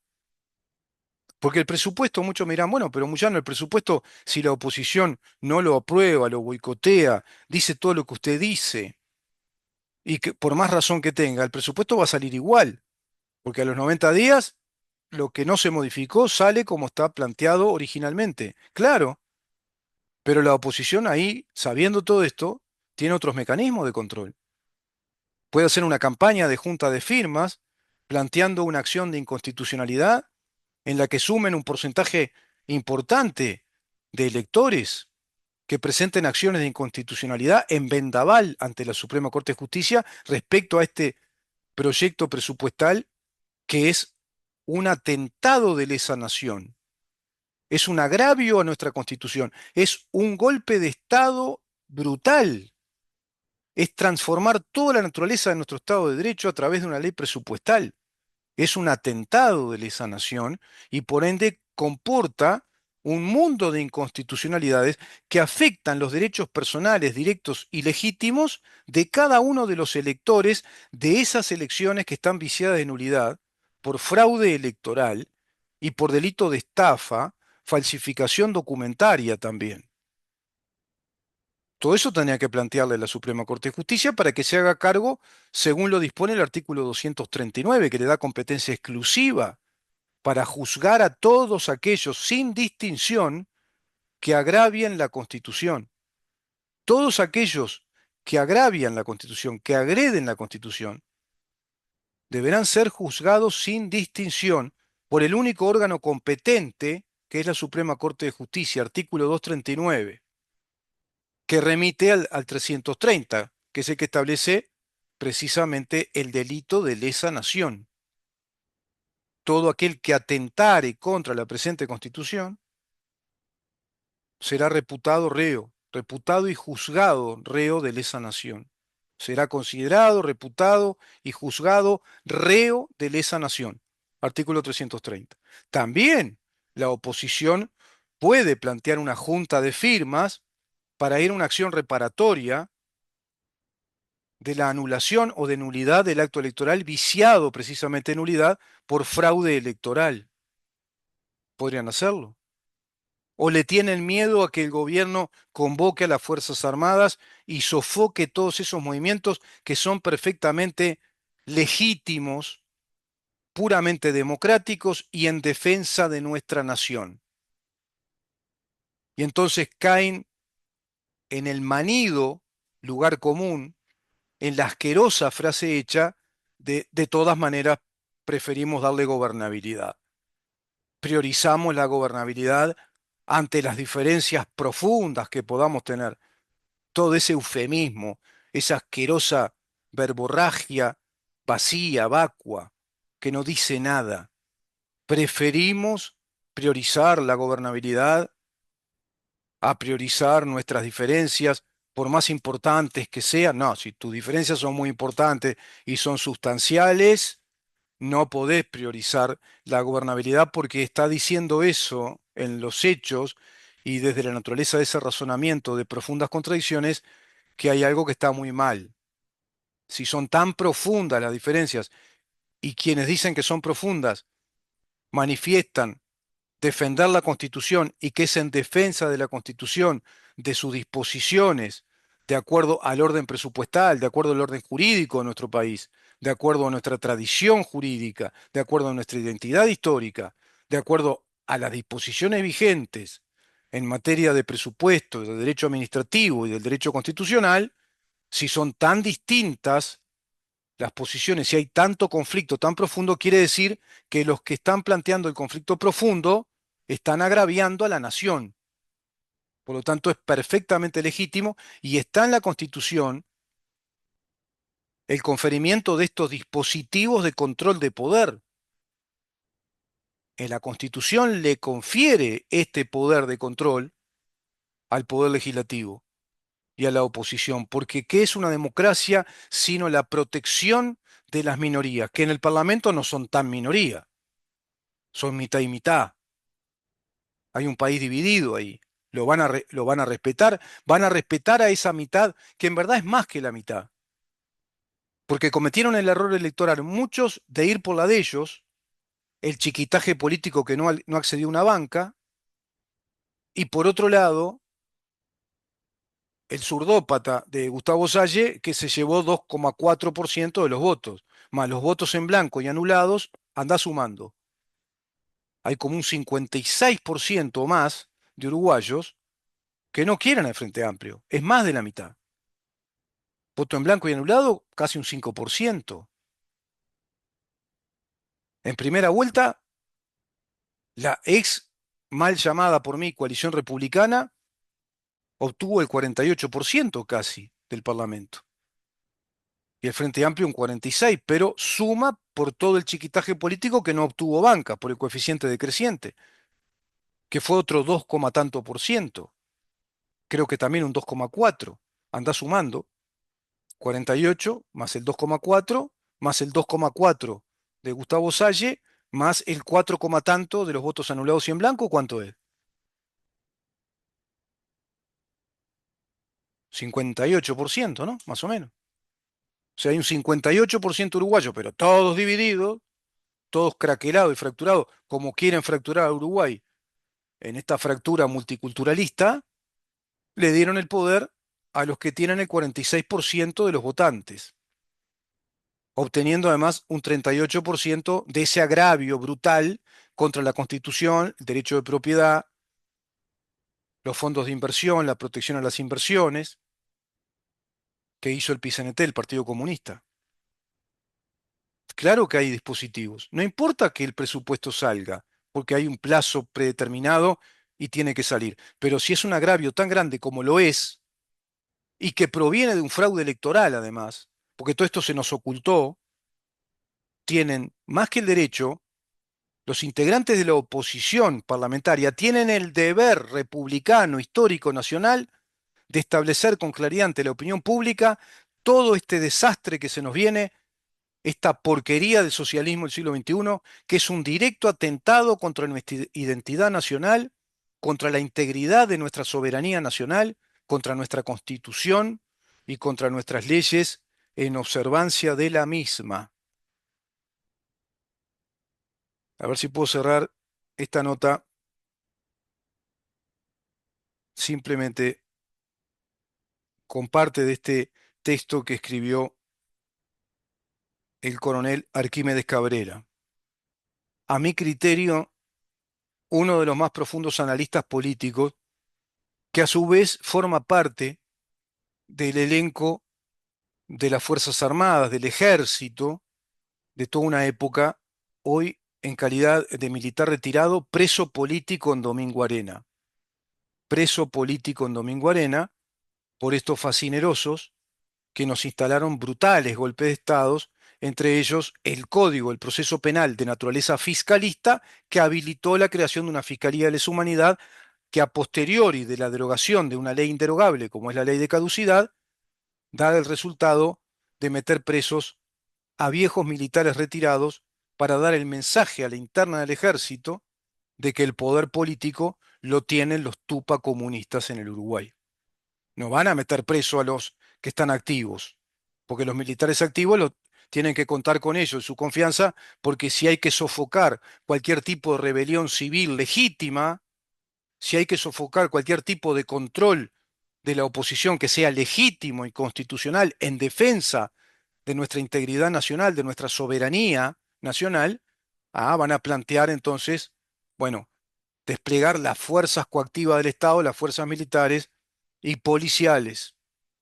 Porque el presupuesto, muchos me dirán, bueno, pero Muyano, el presupuesto, si la oposición no lo aprueba, lo boicotea, dice todo lo que usted dice, y que por más razón que tenga, el presupuesto va a salir igual, porque a los 90 días lo que no se modificó sale como está planteado originalmente. Claro, pero la oposición ahí, sabiendo todo esto, tiene otros mecanismos de control. Puede hacer una campaña de junta de firmas planteando una acción de inconstitucionalidad en la que sumen un porcentaje importante de electores que presenten acciones de inconstitucionalidad en vendaval ante la Suprema Corte de Justicia respecto a este proyecto presupuestal que es un atentado de lesa nación, es un agravio a nuestra Constitución, es un golpe de Estado brutal, es transformar toda la naturaleza de nuestro Estado de Derecho a través de una ley presupuestal. Es un atentado de lesa nación y por ende comporta un mundo de inconstitucionalidades que afectan los derechos personales directos y legítimos de cada uno de los electores de esas elecciones que están viciadas de nulidad por fraude electoral y por delito de estafa, falsificación documentaria también. Todo eso tendría que plantearle a la Suprema Corte de Justicia para que se haga cargo según lo dispone el artículo 239, que le da competencia exclusiva para juzgar a todos aquellos sin distinción que agravien la Constitución. Todos aquellos que agravian la Constitución, que agreden la Constitución, deberán ser juzgados sin distinción por el único órgano competente, que es la Suprema Corte de Justicia, artículo 239, que remite al 330, que es el que establece precisamente el delito de lesa nación. Todo aquel que atentare contra la presente Constitución será reputado y juzgado reo de lesa nación. Será considerado, reputado y juzgado reo de lesa nación. Artículo 330. También la oposición puede plantear una junta de firmas para ir a una acción reparatoria de la anulación o de nulidad del acto electoral viciado precisamente en nulidad por fraude electoral. Podrían hacerlo. ¿O le tienen miedo a que el gobierno convoque a las Fuerzas Armadas y sofoque todos esos movimientos que son perfectamente legítimos, puramente democráticos y en defensa de nuestra nación? Y entonces caen en el manido lugar común, en la asquerosa frase hecha de todas maneras preferimos darle gobernabilidad. Priorizamos la gobernabilidad ante las diferencias profundas que podamos tener. Todo ese eufemismo, esa asquerosa verborragia vacía, vacua, que no dice nada. Preferimos priorizar la gobernabilidad a priorizar nuestras diferencias, por más importantes que sean. No, si tus diferencias son muy importantes y son sustanciales, no podés priorizar la gobernabilidad porque está diciendo eso en los hechos y desde la naturaleza de ese razonamiento de profundas contradicciones que hay algo que está muy mal. Si son tan profundas las diferencias y quienes dicen que son profundas manifiestan defender la Constitución y que es en defensa de la Constitución, de sus disposiciones, de acuerdo al orden presupuestal, de acuerdo al orden jurídico de nuestro país, de acuerdo a nuestra tradición jurídica, de acuerdo a nuestra identidad histórica, de acuerdo a las disposiciones vigentes en materia de presupuesto, de derecho administrativo y del derecho constitucional, si son tan distintas las posiciones, si hay tanto conflicto tan profundo, quiere decir que los que están planteando el conflicto profundo están agraviando a la nación. Por lo tanto, es perfectamente legítimo y está en la Constitución el conferimiento de estos dispositivos de control de poder. En la Constitución le confiere este poder de control al poder legislativo y a la oposición, porque ¿qué es una democracia sino la protección de las minorías? Que en el Parlamento no son tan minoría, son mitad y mitad. Hay un país dividido ahí. Lo van a respetar a esa mitad, que en verdad es más que la mitad, porque cometieron el error electoral muchos de ir por la de ellos, el chiquitaje político que no accedió a una banca, y por otro lado, el surdópata de Gustavo Salle, que se llevó 2,4% de los votos, más los votos en blanco y anulados, anda sumando. Hay como un 56% o más de uruguayos que no quieren el Frente Amplio. Es más de la mitad. Voto en blanco y anulado, casi un 5%. En primera vuelta, la ex mal llamada por mí coalición republicana obtuvo el 48% casi del Parlamento. Y el Frente Amplio un 46%, pero suma por todo el chiquitaje político que no obtuvo banca, por el coeficiente decreciente, que fue otro 2, tanto por ciento. Creo que también un 2,4. Anda sumando. 48 más el 2,4 más el 2,4 de Gustavo Salle más el 4, tanto de los votos anulados y en blanco, ¿cuánto es? 58%, ¿no? Más o menos. O sea, hay un 58% uruguayo, pero todos divididos, todos craquelados y fracturados, como quieren fracturar a Uruguay en esta fractura multiculturalista, le dieron el poder a los que tienen el 46% de los votantes, obteniendo además un 38% de ese agravio brutal contra la Constitución, el derecho de propiedad, los fondos de inversión, la protección a las inversiones, que hizo el PCNT, el Partido Comunista. Claro que hay dispositivos. No importa que el presupuesto salga, porque hay un plazo predeterminado y tiene que salir. Pero si es un agravio tan grande como lo es, y que proviene de un fraude electoral además, porque todo esto se nos ocultó, tienen más que el derecho, los integrantes de la oposición parlamentaria tienen el deber republicano, histórico, nacional, de establecer con claridad ante la opinión pública todo este desastre que se nos viene, esta porquería del socialismo del siglo XXI, que es un directo atentado contra nuestra identidad nacional, contra la integridad de nuestra soberanía nacional, contra nuestra constitución y contra nuestras leyes en observancia de la misma. A ver si puedo cerrar esta nota simplemente con parte de este texto que escribió el coronel Arquímedes Cabrera. A mi criterio, uno de los más profundos analistas políticos, que a su vez forma parte del elenco de las Fuerzas Armadas, del Ejército, de toda una época, hoy en calidad de militar retirado, preso político en Domingo Arena. Preso político en Domingo Arena por estos fascinerosos que nos instalaron brutales golpes de Estado, entre ellos el Código, el proceso penal de naturaleza fiscalista, que habilitó la creación de una Fiscalía de Lesa Humanidad, que a posteriori de la derogación de una ley inderogable, como es la ley de caducidad, da el resultado de meter presos a viejos militares retirados para dar el mensaje a la interna del ejército de que el poder político lo tienen los tupa comunistas en el Uruguay. No van a meter preso a los que están activos, porque los militares activos tienen que contar con ellos, su confianza, porque si hay que sofocar cualquier tipo de rebelión civil legítima, si hay que sofocar cualquier tipo de control de la oposición que sea legítimo y constitucional en defensa de nuestra integridad nacional, de nuestra soberanía nacional, van a plantear entonces, bueno, desplegar las fuerzas coactivas del Estado, las fuerzas militares y policiales.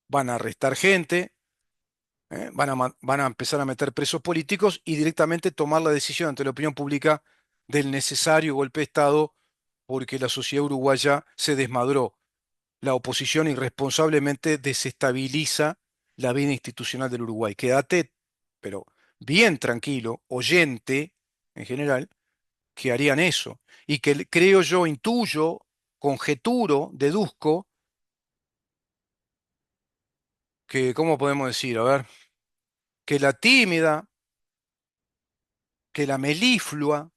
Van a arrestar gente, van a empezar a meter presos políticos y directamente tomar la decisión ante la opinión pública del necesario golpe de Estado porque la sociedad uruguaya se desmadró. La oposición irresponsablemente desestabiliza la vida institucional del Uruguay. Quédate, pero bien tranquilo, oyente en general, que harían eso. Y que creo yo, intuyo, conjeturo, deduzco, que, ¿cómo podemos decir? A ver, que la tímida, que la meliflua,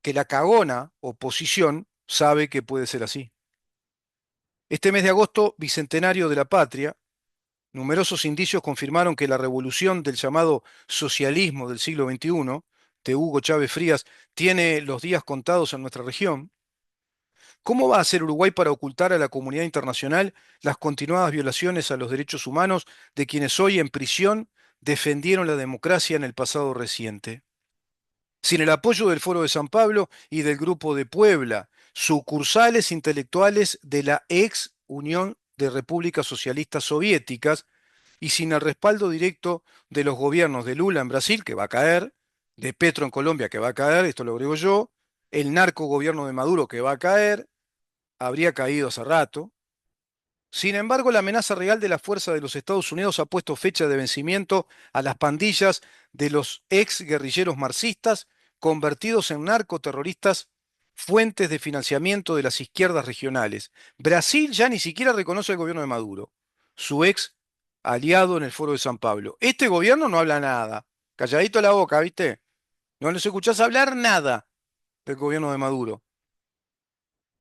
que la cagona oposición sabe que puede ser así. Este mes de agosto, bicentenario de la patria, numerosos indicios confirmaron que la revolución del llamado socialismo del siglo XXI, de Hugo Chávez Frías, tiene los días contados en nuestra región. ¿Cómo va a hacer Uruguay para ocultar a la comunidad internacional las continuadas violaciones a los derechos humanos de quienes hoy en prisión defendieron la democracia en el pasado reciente? Sin el apoyo del Foro de San Pablo y del Grupo de Puebla, sucursales intelectuales de la ex Unión de Repúblicas Socialistas Soviéticas, y sin el respaldo directo de los gobiernos de Lula en Brasil, que va a caer, de Petro en Colombia, que va a caer, esto lo agrego yo, el narco gobierno de Maduro, que va a caer, habría caído hace rato. Sin embargo, la amenaza real de la fuerza de los Estados Unidos ha puesto fecha de vencimiento a las pandillas de los ex guerrilleros marxistas convertidos en narcoterroristas, fuentes de financiamiento de las izquierdas regionales. Brasil ya ni siquiera reconoce el gobierno de Maduro, su ex aliado en el Foro de San Pablo. Este gobierno no habla nada. Calladito la boca, ¿viste? No les escuchás hablar nada del gobierno de Maduro.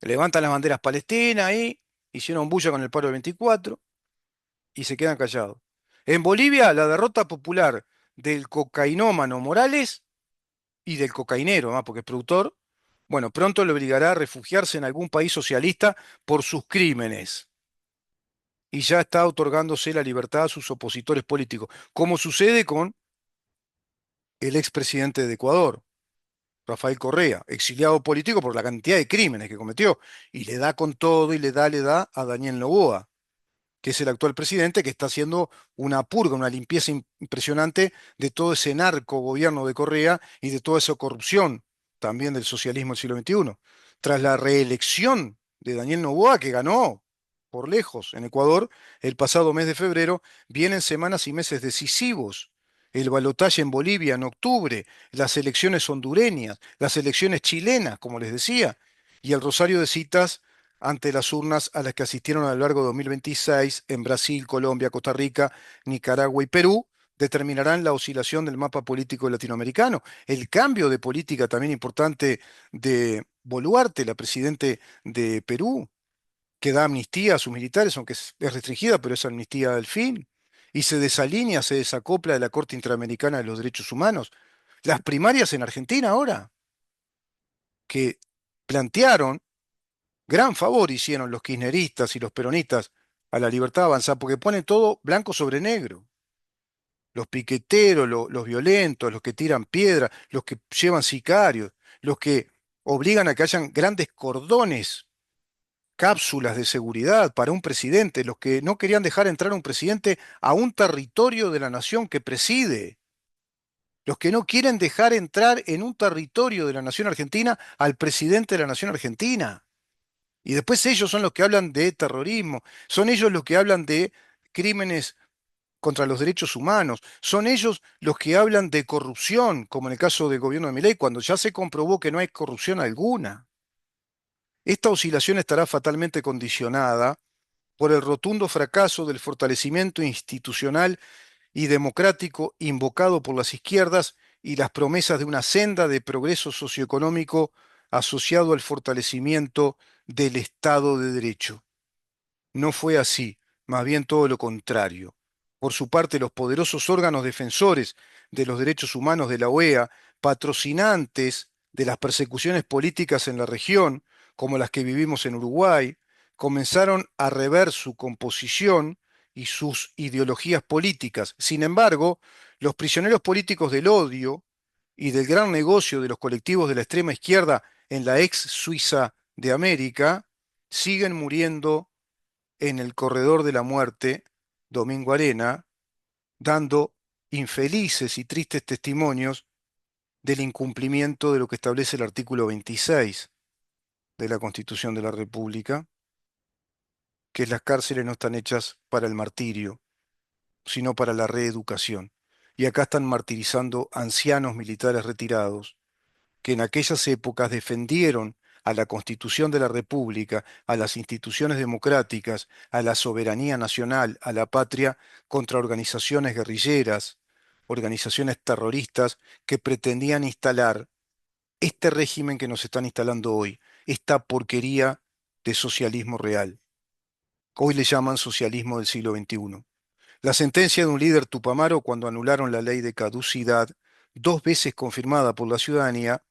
Levantan las banderas palestinas ahí, hicieron bulla con el paro del 24 y se quedan callados. En Bolivia, la derrota popular del cocainómano Morales y del cocainero, porque es productor, bueno, pronto le obligará a refugiarse en algún país socialista por sus crímenes. Y ya está otorgándose la libertad a sus opositores políticos, como sucede con el expresidente de Ecuador, Rafael Correa, exiliado político por la cantidad de crímenes que cometió, y le da con todo y le da a Daniel Noboa. que es el actual presidente, que está haciendo una purga, una limpieza impresionante de todo ese narco gobierno de Correa y de toda esa corrupción también del socialismo del siglo XXI. Tras la reelección de Daniel Noboa, que ganó por lejos en Ecuador el pasado mes de febrero, vienen semanas y meses decisivos. El balotaje en Bolivia en octubre, las elecciones hondureñas, las elecciones chilenas, como les decía, y el rosario de citas ante las urnas a las que asistieron a lo largo de 2026 en Brasil, Colombia, Costa Rica, Nicaragua y Perú, determinarán la oscilación del mapa político latinoamericano. El cambio de política también importante de Boluarte, la presidente de Perú, que da amnistía a sus militares, aunque es restringida, pero es amnistía al fin, y se desalinea, se desacopla de la Corte Interamericana de los Derechos Humanos. Las primarias en Argentina ahora, que plantearon gran favor hicieron los kirchneristas y los peronistas a la libertad avanzada, porque ponen todo blanco sobre negro. Los piqueteros, los violentos, los que tiran piedra, los que llevan sicarios, los que obligan a que hayan grandes cordones, cápsulas de seguridad para un presidente, los que no querían dejar entrar a un presidente a un territorio de la nación que preside, los que no quieren dejar entrar en un territorio de la nación argentina al presidente de la nación argentina. Y después ellos son los que hablan de terrorismo, son ellos los que hablan de crímenes contra los derechos humanos, son ellos los que hablan de corrupción, como en el caso del gobierno de Milei, cuando ya se comprobó que no hay corrupción alguna. Esta oscilación estará fatalmente condicionada por el rotundo fracaso del fortalecimiento institucional y democrático invocado por las izquierdas y las promesas de una senda de progreso socioeconómico asociado al fortalecimiento del Estado de Derecho. No fue así, más bien todo lo contrario. Por su parte, los poderosos órganos defensores de los derechos humanos de la OEA, patrocinantes de las persecuciones políticas en la región, como las que vivimos en Uruguay, comenzaron a rever su composición y sus ideologías políticas. Sin embargo, los prisioneros políticos del odio y del gran negocio de los colectivos de la extrema izquierda en la ex Suiza de América siguen muriendo en el corredor de la muerte, Domingo Arena, dando infelices y tristes testimonios del incumplimiento de lo que establece el artículo 26 de la Constitución de la República, que las cárceles no están hechas para el martirio, sino para la reeducación. Y acá están martirizando ancianos militares retirados que en aquellas épocas defendieron a la Constitución de la República, a las instituciones democráticas, a la soberanía nacional, a la patria, contra organizaciones guerrilleras, organizaciones terroristas que pretendían instalar este régimen que nos están instalando hoy, esta porquería de socialismo real. Hoy le llaman socialismo del siglo XXI. La sentencia de un líder tupamaro cuando anularon la ley de caducidad, dos veces confirmada por la ciudadanía,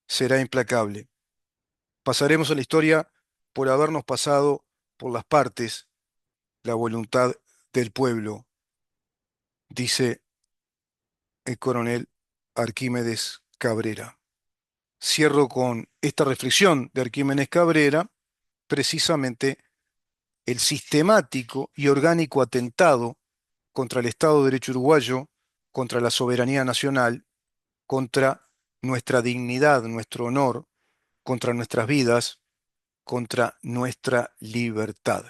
será implacable. Pasaremos a la historia por habernos pasado por las partes la voluntad del pueblo, dice el coronel Arquímedes Cabrera. Cierro con esta reflexión de Arquímedes Cabrera, precisamente el sistemático y orgánico atentado contra el Estado de Derecho uruguayo, contra la soberanía nacional, contra nuestra dignidad, nuestro honor, contra nuestras vidas, contra nuestra libertad.